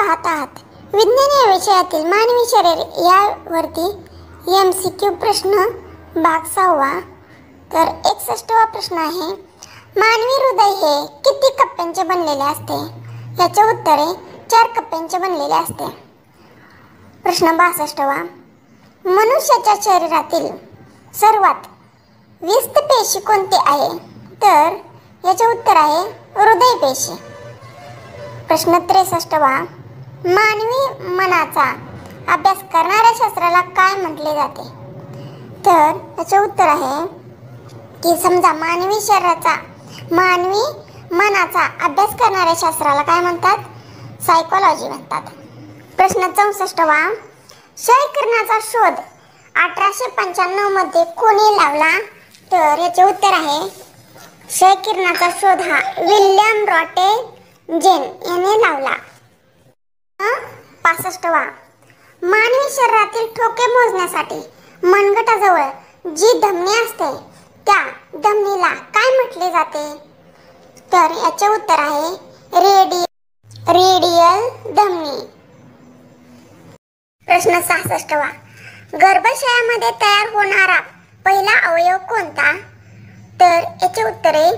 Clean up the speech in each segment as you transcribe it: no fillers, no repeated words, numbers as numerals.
पाहत आहात विज्ञान या विषयातील मानवी शरीर यावरती MCQ प्रश्न भाग 6. तर 61वा प्रश्न आहे, मानवी हृदय हे किती कप्प्यांचे बनलेले असते? याचे उत्तरे 4 कप्प्यांचे बनलेले असते. प्रश्न 62वा, मनुष्याच्या शरीरातील सर्वात व्यस्त पेशी कोणती आहे? तर याचे उत्तर आहे हृदय पेशी. प्रश्न 63वा, मानवी मनाचा अभ्यास करणाऱ्या शास्त्राला काय म्हटले जाते? तर याचे उत्तर आहे की समजा मानवी मनाचा अभ्यास करणाऱ्या शास्त्राला काय म्हणतात? सायकोलॉजी म्हणतात. प्रश्न 64वा, क्षय किरणाचा शोध 1895 मध्ये कोणी लावला? तर याचे उत्तर आहे क्षय किरणाचा शोध हा विल्यम रॉन्टेजेन याने लावला. 65वा, मानवी शरीरातील ठोके मोजण्यासाठी मनगटाजवळ जी धमनी असते त्या धमनीला काय म्हटले जाते? तर याचे उत्तर आहे रेडियल धमनी. प्रश्न 66वा, गर्भाशयामध्ये तयार होणारा पहिला अवयव कोणता? तर याचे उत्तर आहे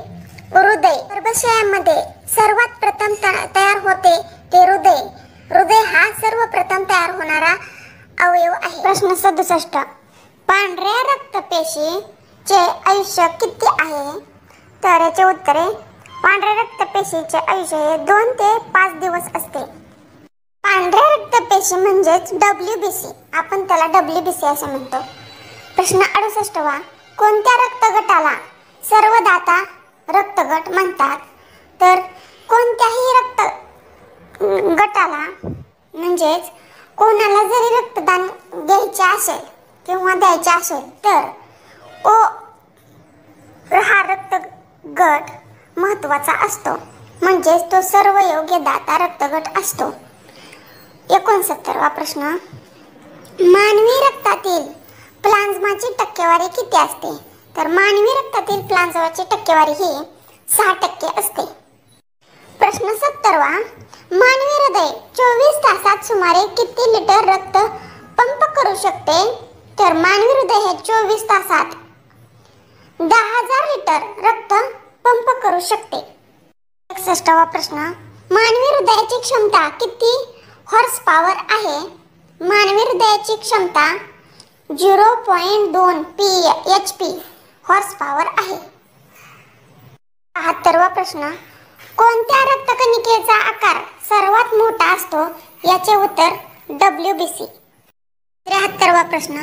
हृदय. गर्भाशयामध्ये सर्वात प्रथम तयार होते ते हृदय. हृदय हा सर्वप्रथम तयार होणारा अवयव आहे. प्रश्न 67, पांढऱ्या रक्तपेशीचे आयुष्य किती आहे? तर याचे उत्तर आहे पांढऱ्या रक्तपेशीचे आयुष्य हे 2 ते 5 दिवस असते. पांढऱ्या रक्तपेशी म्हणजेच WBC, आपण त्याला WBC असे म्हणतो. प्रश्न 68वा, कोणत्या रक्तगटाला सर्वदाता रक्तगट म्हणतात? तर कोणत्याही रक्त गटाला म्हणजेच कोणाला जरी रक्तदान घ्यायचे असेल किंवा द्यायचे असेल तर O हा रक्तगट महत्त्वाचा असतो, म्हणजेच तो सर्वयोग्य दाता रक्तगट असतो. 69वा प्रश्न, मानवी रक्तातील प्लाझ्माची टक्केवारी किती असते? तर मानवी रक्तातील प्लाझ्माची टक्केवारी ही 6% असते. प्रश्न 70वा, मानवी हृदय 24 तासात सुमारे किती लिटर रक्त पंप करू शकते? तर मानवी हृदय हे 24 तासात 10,000 लिटर रक्त पंप करू शकते. 61वा प्रश्न, मानवी हृदयाची क्षमता किती हॉर्स पॉवर आहे? मानवी हृदयाची क्षमता 0.2 HP हॉर्स पॉवर आहे. 72वा प्रश्न, कोणत्या रक्तकणिकेचा आकार सर्वात मोठा असतो? याचे उत्तर WBC. 73वा प्रश्न,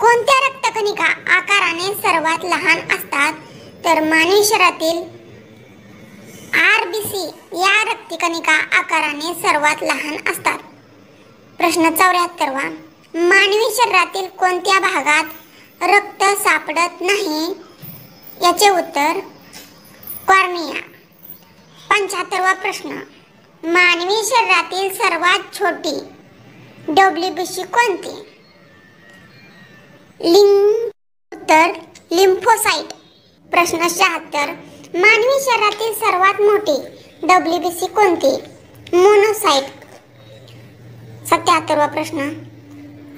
कोणत्या रक्तकणिका आकाराने सर्वात लहान असतात? तर मानवी शरीरातील RBC या रक्तकणिका आकाराने सर्वात लहान असतात. प्रश्न 74वा, मानवी शरीरातील कोणत्या भागात रक्त सापडत नाही? याचे उत्तर कॉर्निया. 75वा प्रश्न, मानवी शरीरातील सर्वात छोटी WBC कोणती? उत्तर लिम्फोसाइट. प्रश्न 76, मानवी शरीरातील सर्वात मोठी WBC कोणती? मोनोसाइट. 77वा प्रश्न,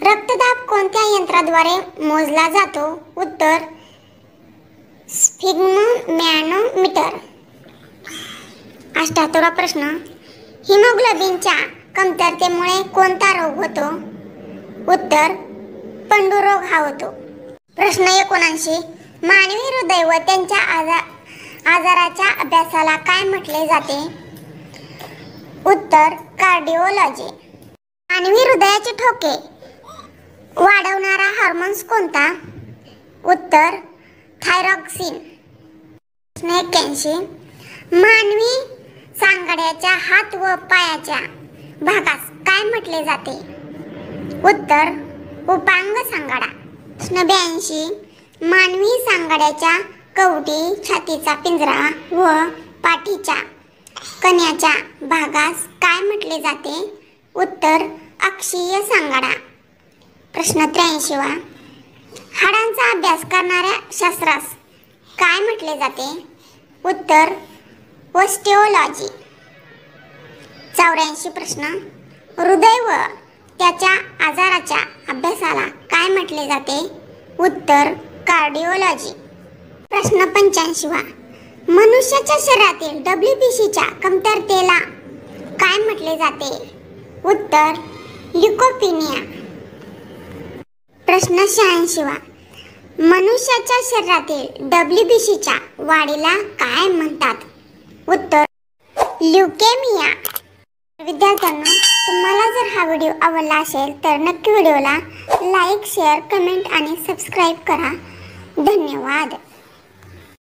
रक्तदाब कोणत्या यंत्राद्वारे मोजला जातो? उत्तर स्फिग्मोमॅनोमीटर. 78वा प्रश्न, हिमोग्लोबिनच्या कमतरतेमुळे कोणता रोग होतो? उत्तर पंडुरोग हा होतो. प्रश्न 79, मानवी हृदय व त्यांच्या आजाराच्या अभ्यासाला काय म्हटले जाते? उत्तर कार्डिओलॉजी. मानवी हृदयाचे ठोके वाढवणारा हार्मोन्स कोणता? उत्तर थायरॉक्सिन. प्रश्न 81, मानवी सांगाड्याच्या हात व पायाच्या भागास काय म्हटले जाते? उत्तर उपांग सांगाडा. प्रश्न 82, मानवी सांगाड्याच्या कवटी, छातीचा पिंजरा व पाठीच्या कण्याच्या भागास काय म्हटले जाते? उत्तर अक्षीय सांगाडा. प्रश्न 83वा, हाडांचा अभ्यास करणाऱ्या शास्त्रास काय म्हटले जाते? उत्तर ऑस्टिओलॉजी. 84 प्रश्न, हृदय व त्याच्या आजाराच्या अभ्यासाला काय म्हटले जाते? उत्तर कार्डिओलॉजी. प्रश्न 85वा. मनुष्याच्या शरीरातील WBCच्या कमतरतेला काय म्हटले जाते? उत्तर ल्युकोपिनिया. प्रश्न 86वा. मनुष्याच्या शरीरातील WBCच्या वाढीला काय म्हणतात? उत्तर ल्युकेमिया. विद्यार्थ्यांनो, तुम्हाला जर हा व्हिडिओ आवडला असेल तर नक्की व्हिडिओला लाईक, शेअर, कमेंट आणि सबस्क्राईब करा. धन्यवाद.